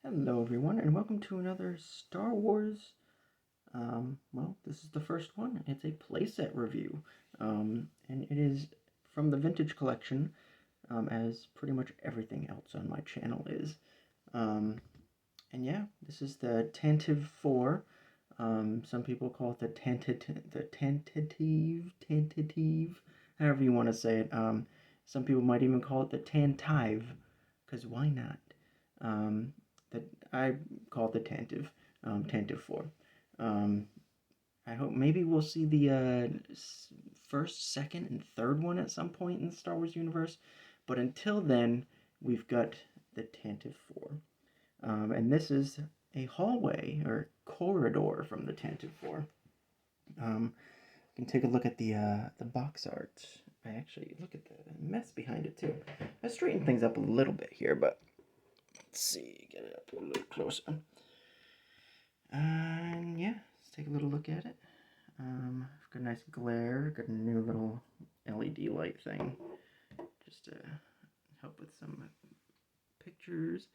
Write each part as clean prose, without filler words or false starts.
Hello everyone, and welcome to another Star Wars, well, this is the first one. It's a playset review, and it is from the Vintage Collection, as pretty much everything else on my channel is. And yeah, this is the Tantive 4. Some people call it the Tantive, however you want to say it. Some people might even call it the Tantive, because why not? That I call it the Tantive 4. I hope maybe we'll see the first, second, and third one at some point in the Star Wars universe. But until then, we've got the Tantive 4. And this is a hallway or corridor from the Tantive 4. You can take a look at the box art. I actually look at the mess behind it too. I straightened things up a little bit here, but let's see, get it up a little closer. And yeah, let's take a little look at it. I've got a nice glare, got a new little LED light thing, just to help with some pictures.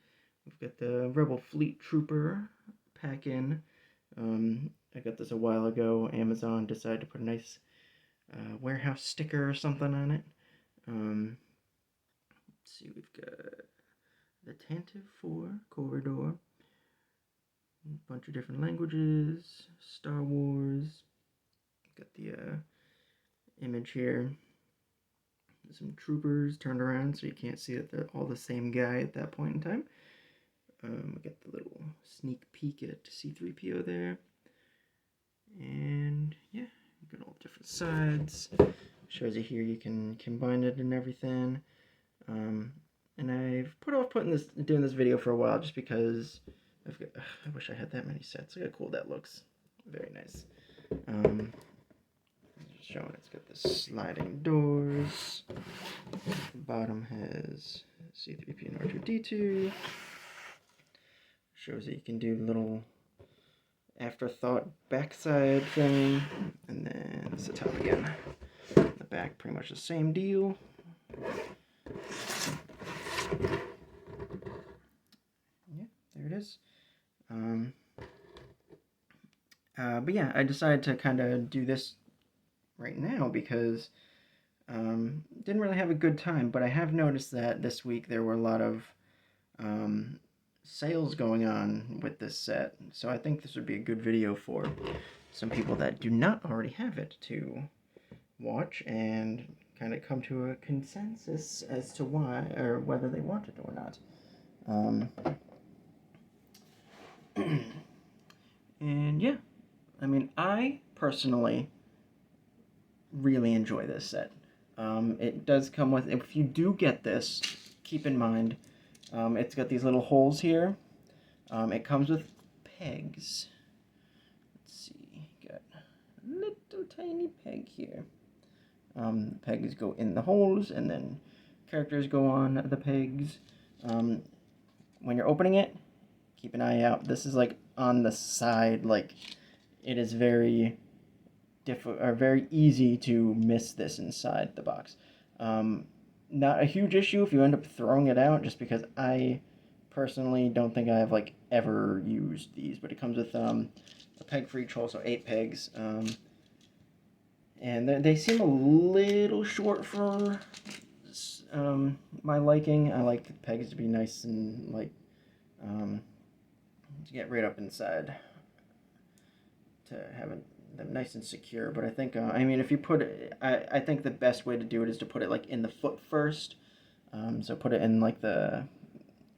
We've got the Rebel Fleet Trooper pack in. I got this a while ago. Amazon decided to put a nice warehouse sticker or something on it. Let's see, we've got the Tantive 4 corridor, a bunch of different languages, Star Wars. Got the image here. Some troopers turned around so you can't see that they're all the same guy at that point in time. We got the little sneak peek at C-3PO there. And yeah, you got all different sides. Shows you here you can combine it and everything. And I've put off doing this video for a while just because I wish I had that many sets. Look how cool that looks. Very nice. Just showing it's got the sliding doors. The bottom has C-3PO and R2-D2. Shows that you can do the little afterthought backside thing. And then it's the top again. The back, pretty much the same deal. Yeah, there it is. But yeah, I decided to kind of do this right now because didn't really have a good time, but I have noticed that this week there were a lot of sales going on with this set, so I think this would be a good video for some people that do not already have it to watch and kind of come to a consensus as to why or whether they want it or not. And yeah, I mean, I personally really enjoy this set. It does come with, if you do get this, keep in mind, it's got these little holes here. It comes with pegs. Let's see, got a little tiny peg here. Pegs go in the holes, and then characters go on the pegs. When you're opening it, keep an eye out. This is like on the side, like it is very very easy to miss this inside the box. Not a huge issue if you end up throwing it out, just because I personally don't think I have like ever used these, but it comes with a peg for each hole, so 8 pegs. And they seem a little short for my liking. I like the pegs to be nice and like to get right up inside to have them nice and secure. But I think I mean, if you put it, I think the best way to do it is to put it like in the foot first. So put it in like the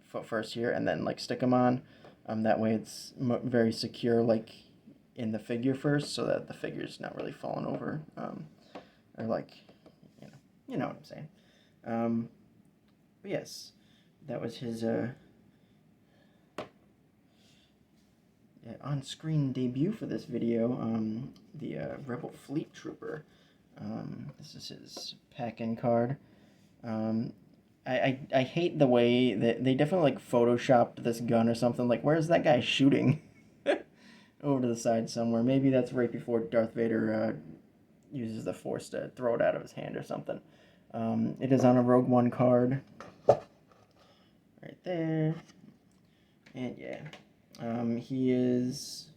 foot first here, and then like stick them on. That way it's very secure, like in the figure first, so that the figure's not really falling over, or like, you know what I'm saying. But yes, that was his on-screen debut for this video. The Rebel Fleet Trooper. This is his pack-in card. I hate the way that they definitely like photoshopped this gun or something. Like, where's that guy shooting? Over to the side somewhere. Maybe that's right before Darth Vader uses the Force to throw it out of his hand or something. It is on a Rogue One card. Right there. And yeah, Yeah. He's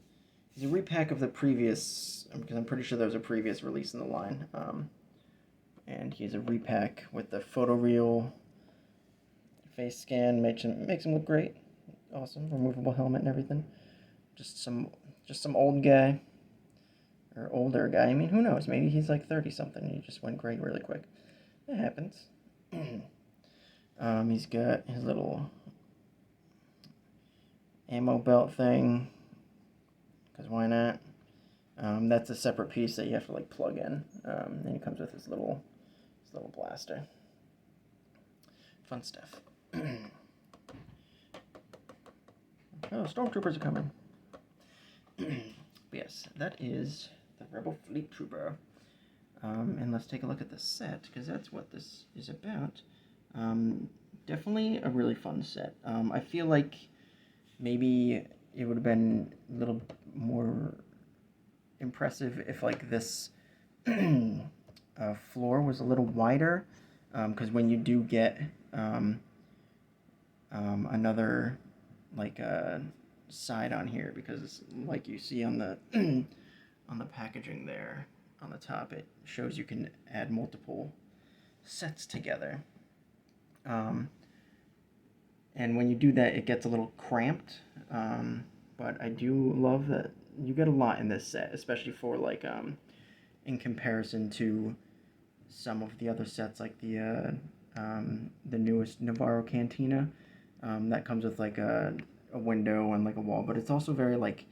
a repack of the previous, because I'm pretty sure there was a previous release in the line. And he's a repack with the photoreal face scan, makes him look great. Awesome, removable helmet and everything. Just some old guy, or older guy. I mean, who knows? Maybe he's like 30 something. And he just went gray really quick. That happens. He's got his little ammo belt thing, because why not? That's a separate piece that you have to like plug in. And he comes with his little blaster. Fun stuff. Oh, Stormtroopers are coming. Yes, that is the Rebel Fleet Trooper. And let's take a look at the set, because that's what this is about. Definitely a really fun set. I feel like maybe it would have been a little more impressive if like this floor was a little wider, because when you do get another like side on here, because like you see on the on the packaging there on the top, it shows you can add multiple sets together, and when you do that it gets a little cramped, but I do love that you get a lot in this set, especially for like in comparison to some of the other sets, like the newest Navarro Cantina, that comes with like a window and like a wall, but it's also very like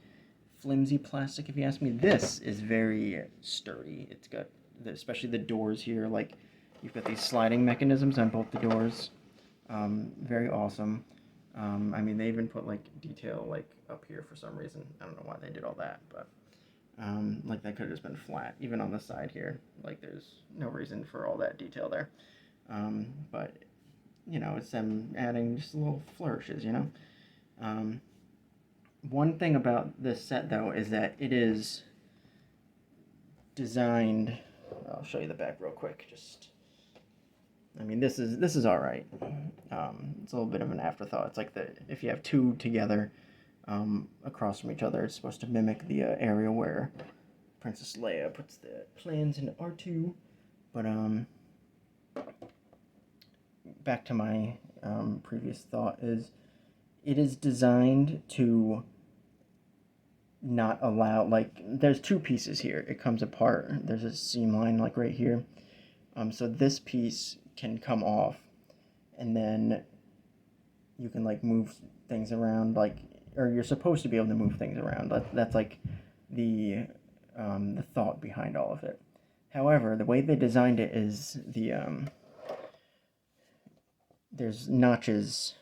flimsy plastic, if you ask me. This is very sturdy. It's got especially the doors here, like you've got these sliding mechanisms on both the doors. Very awesome. I mean, they even put like detail like up here for some reason. I don't know why they did all that, but like that could have just been flat, even on the side here. Like there's no reason for all that detail there. But you know, it's them adding just little flourishes, you know. One thing about this set though is that it is designed, I'll show you the back real quick. I mean, this is all right. It's a little bit of an afterthought. It's like if you have two together across from each other, it's supposed to mimic the area where Princess Leia puts the plans into R2. But back to my previous thought is, it is designed to not allow, like, there's two pieces here. It comes apart. There's a seam line like right here. So this piece can come off, and then you can like move things around, like, or you're supposed to be able to move things around. That's like the thought behind all of it. However, the way they designed it is there's notches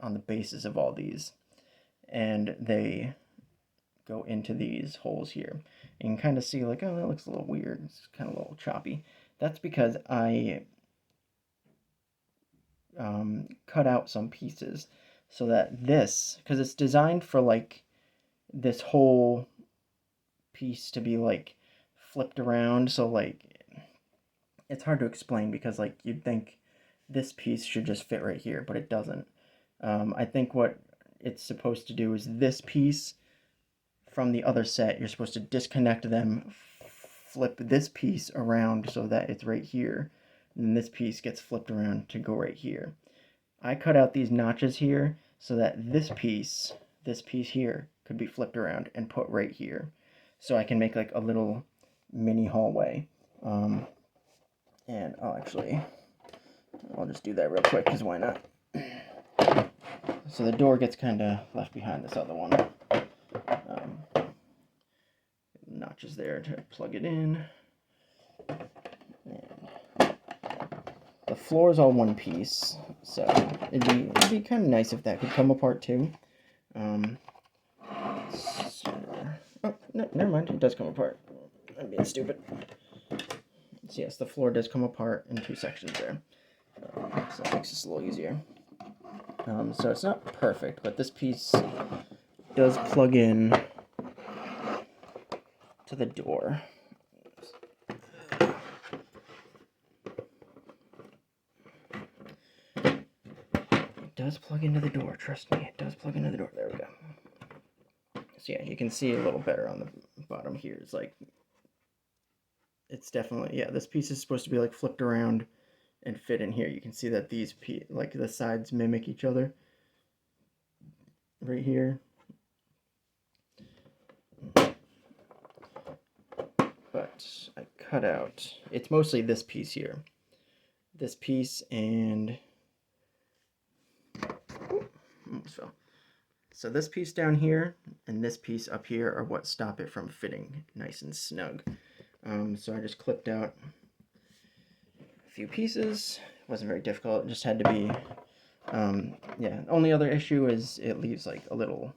on the bases of all these, and they go into these holes here. You can kind of see like, oh, that looks a little weird. It's kind of a little choppy. That's because I cut out some pieces so that this, because it's designed for like this whole piece to be like flipped around, so like it's hard to explain, because like you'd think this piece should just fit right here, but it doesn't. I think what it's supposed to do is this piece from the other set, you're supposed to disconnect them, flip this piece around so that it's right here, and then this piece gets flipped around to go right here. I cut out these notches here so that this piece here could be flipped around and put right here, so I can make like a little mini hallway. And I'll just do that real quick, because why not? So the door gets kind of left behind this other one. Notches there to plug it in. And the floor is all one piece, so it'd be kind of nice if that could come apart too. So, oh, no, never mind, it does come apart. I'm being stupid. So yes, the floor does come apart in two sections there. So that makes this a little easier. So it's not perfect, but this piece does plug in to the door. It does plug into the door, trust me, it does plug into the door. There we go. So yeah, you can see a little better on the bottom here. It's like, it's definitely, yeah, this piece is supposed to be like flipped around and fit in here. You can see that these, like the sides mimic each other right here. But I cut out, it's mostly this piece here. This piece and, almost fell. So this piece down here and this piece up here are what stop it from fitting nice and snug. So I just clipped out a few pieces. It wasn't very difficult. It just had to be, yeah. Only other issue is it leaves like a little,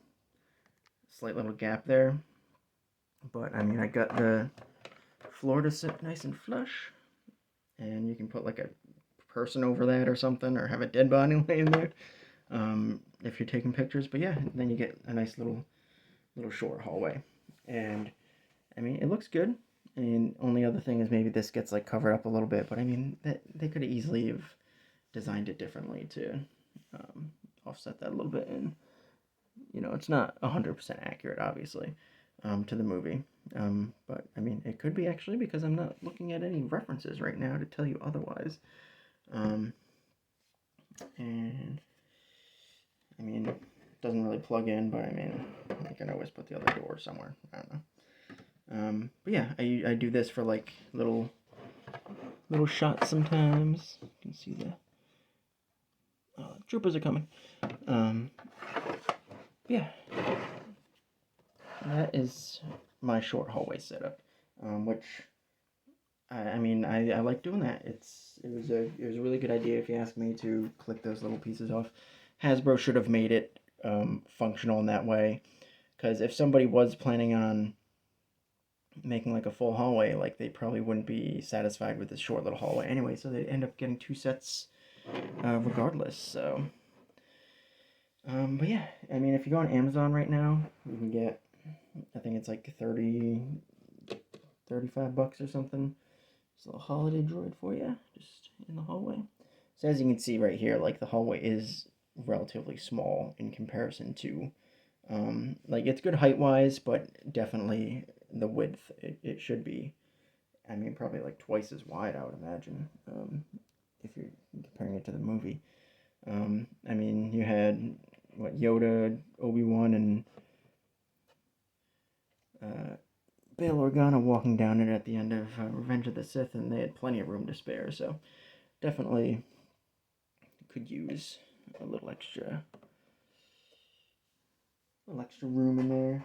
slight little gap there. But I mean, I got the floor to sit nice and flush, and you can put like a person over that or something, or have a dead body laying there. If you're taking pictures, but yeah, then you get a nice little short hallway, and I mean it looks good. And only other thing is maybe this gets like covered up a little bit, but I mean that they could easily have designed it differently to offset that a little bit, and you know it's not 100% accurate, obviously, to the movie, but I mean it could be actually because I'm not looking at any references right now to tell you otherwise, and I mean, it doesn't really plug in, but I mean, I can always put the other door somewhere. I don't know. But yeah, I do this for like little shots sometimes. You can see the troopers are coming. Yeah, that is my short hallway setup, which I mean I like doing that. It was a really good idea if you ask me to click those little pieces off. Hasbro should have made it functional in that way, because if somebody was planning on making like a full hallway, like they probably wouldn't be satisfied with this short little hallway anyway, so they end up getting two sets regardless. So but yeah, I mean if you go on Amazon right now, you can get, I think it's like 35 bucks or something. It's a little holiday droid for you, just in the hallway. So as you can see right here, like the hallway is relatively small in comparison to, like it's good height-wise, but definitely the width, it should be, I mean, probably like twice as wide, I would imagine, if you're comparing it to the movie. I mean, you had, what, Yoda, Obi-Wan, and Bail Organa walking down it at the end of Revenge of the Sith, and they had plenty of room to spare, so definitely could use a little extra room in there.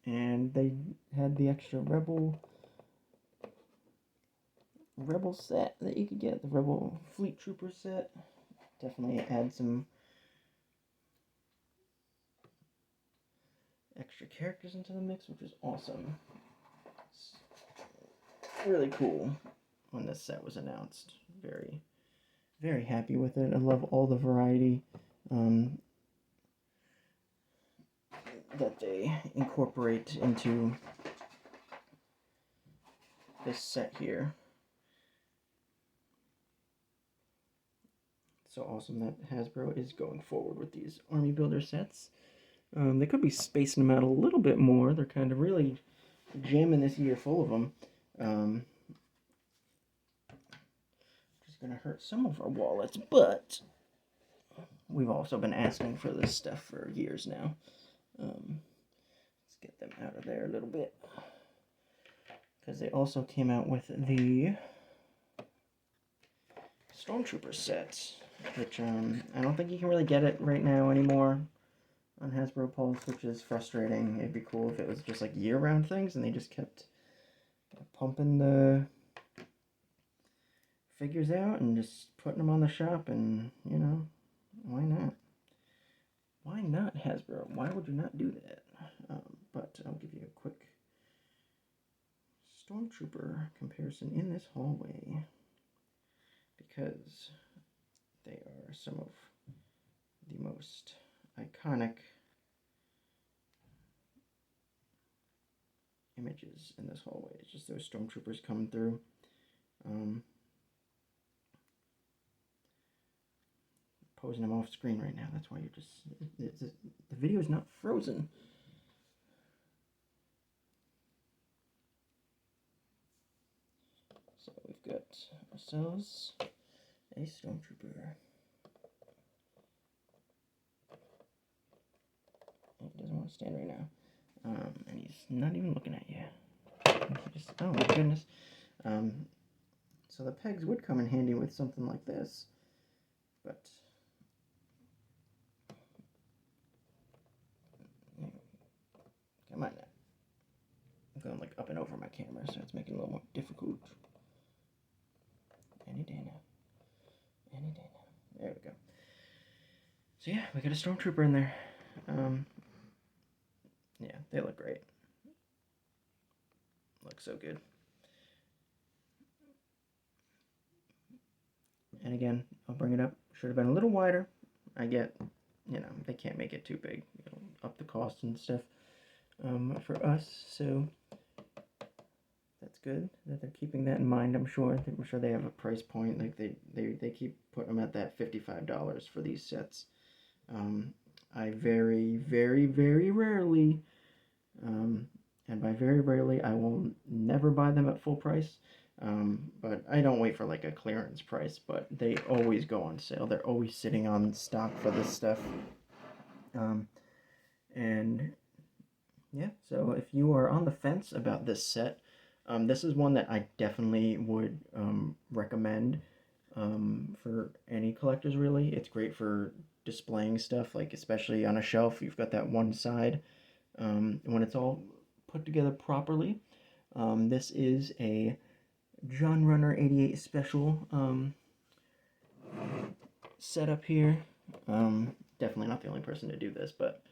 And they had the extra Rebel set that you could get, the Rebel Fleet Trooper set. Definitely add some extra characters into the mix, which is awesome. It's really cool when this set was announced. Very, very happy with it. I love all the variety that they incorporate into this set here. So awesome that Hasbro is going forward with these Army Builder sets. They could be spacing them out a little bit more. They're kind of really jamming this year full of them. Just going to hurt some of our wallets, but we've also been asking for this stuff for years now. Let's get them out of there a little bit, because they also came out with the Stormtrooper set, which I don't think you can really get it right now anymore on Hasbro Pulse, which is frustrating. It'd be cool if it was just like year-round things and they just kept pumping the figures out and just putting them on the shop, and you know, why not? Why not, Hasbro? Why would you not do that? But I'll give you a quick Stormtrooper comparison in this hallway, because they are some of the most iconic images in this hallway. It's just those Stormtroopers coming through. posing them off screen right now. That's why you're just, the video is not frozen. So we've got ourselves a Stormtrooper. He doesn't want to stand right now. And he's not even looking at you. Oh my goodness. So the pegs would come in handy with something like this, but come on now. I'm going like up and over my camera, so it's making it a little more difficult. Any day now. Any day now. There we go. So yeah, we got a Stormtrooper in there. Yeah, they look great. Look so good. And again, I'll bring it up. Should have been a little wider. I get, they can't make it too big. It'll up the cost and stuff for us. So that's good that they're keeping that in mind. I'm sure they have a price point. Like they keep putting them at that $55 for these sets. I very, very, very rarely, and by very rarely, I will never buy them at full price. But I don't wait for like a clearance price, but they always go on sale. They're always sitting on stock for this stuff. And yeah, so if you are on the fence about this set, this is one that I definitely would recommend for any collectors, really. It's great for displaying stuff, like especially on a shelf. You've got that one side. When it's all put together properly, this is a John Runner 88 special setup here. Definitely not the only person to do this, but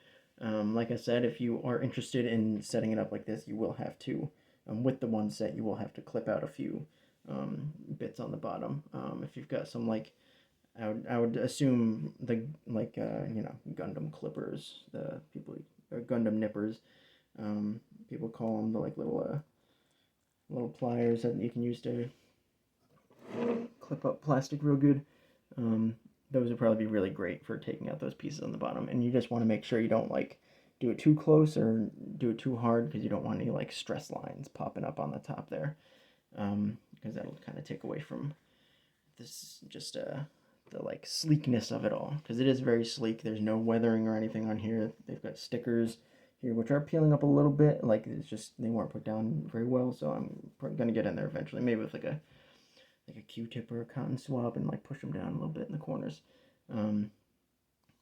like I said, if you are interested in setting it up like this, you will have to, with the one set, you will have to clip out a few bits on the bottom. If you've got some like, I would assume the Gundam clippers, the people, or Gundam nippers, people call them, the like little pliers that you can use to clip up plastic real good. Those would probably be really great for taking out those pieces on the bottom. And you just want to make sure you don't like do it too close or do it too hard, because you don't want any like stress lines popping up on the top there, because that'll kind of take away from this just the like sleekness of it all, because it is very sleek. There's no weathering or anything on here. They've got stickers here which are peeling up a little bit, like it's just they weren't put down very well, so I'm gonna get in there eventually, maybe with like a Q-tip or a cotton swab, and like push them down a little bit in the corners. I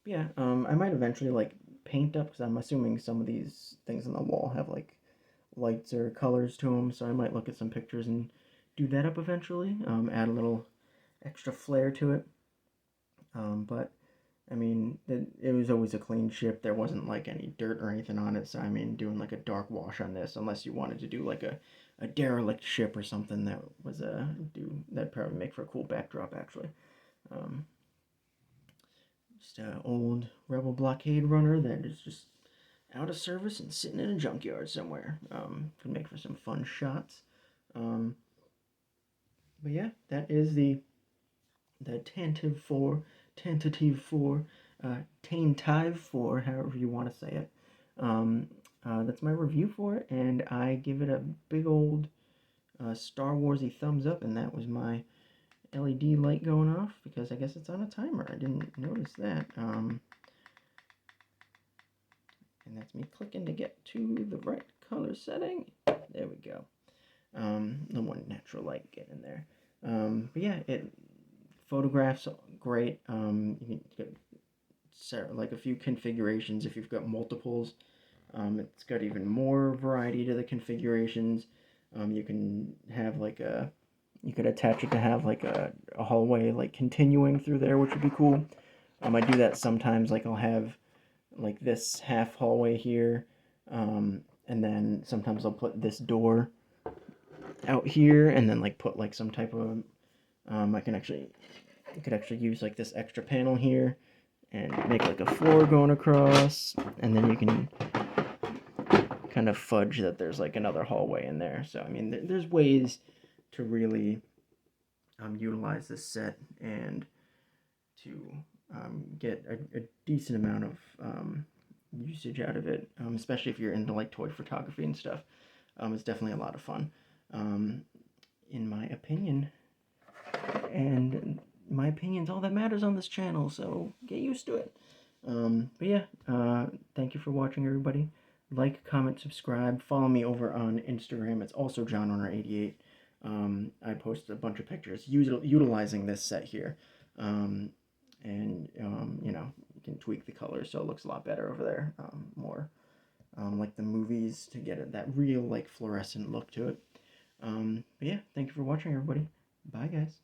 might eventually like paint up, because I'm assuming some of these things on the wall have like lights or colors to them, so I might look at some pictures and do that up eventually, add a little extra flair to it. But I mean, it was always a clean ship. There wasn't like any dirt or anything on it, so I mean, doing like a dark wash on this, unless you wanted to do like a derelict ship or something, that was that'd probably make for a cool backdrop actually. Just an old Rebel blockade runner that is just out of service and sitting in a junkyard somewhere. Could make for some fun shots. But yeah, that is the Tantive 4, Tantive 4, Tantive 4, however you want to say it. That's my review for it, and I give it a big old Star Warsy thumbs up, and that was my LED light going off, because I guess it's on a timer. I didn't notice that. And that's me clicking to get to the right color setting. There we go. No more natural light getting in there. But yeah, it photographs great. You can get like a few configurations if you've got multiples. It's got even more variety to the configurations. You can have like you could attach it to have like a hallway like continuing through there, which would be cool. I do that sometimes, like I'll have like this half hallway here, and then sometimes I'll put this door out here, and then like put like some type of you could actually use like this extra panel here and make like a floor going across, and then you can kind of fudge that there's like another hallway in there. So I mean, there's ways to really utilize this set and to get a decent amount of usage out of it, especially if you're into like toy photography and stuff. It's definitely a lot of fun, in my opinion. And my opinion's all that matters on this channel, so get used to it. But yeah, thank you for watching, everybody. Like, comment, subscribe. Follow me over on Instagram. It's also JohnRunner88. I post a bunch of pictures utilizing this set here. You know, you can tweak the colors so it looks a lot better over there. More like the movies, to get that real like fluorescent look to it. But yeah, thank you for watching, everybody. Bye, guys.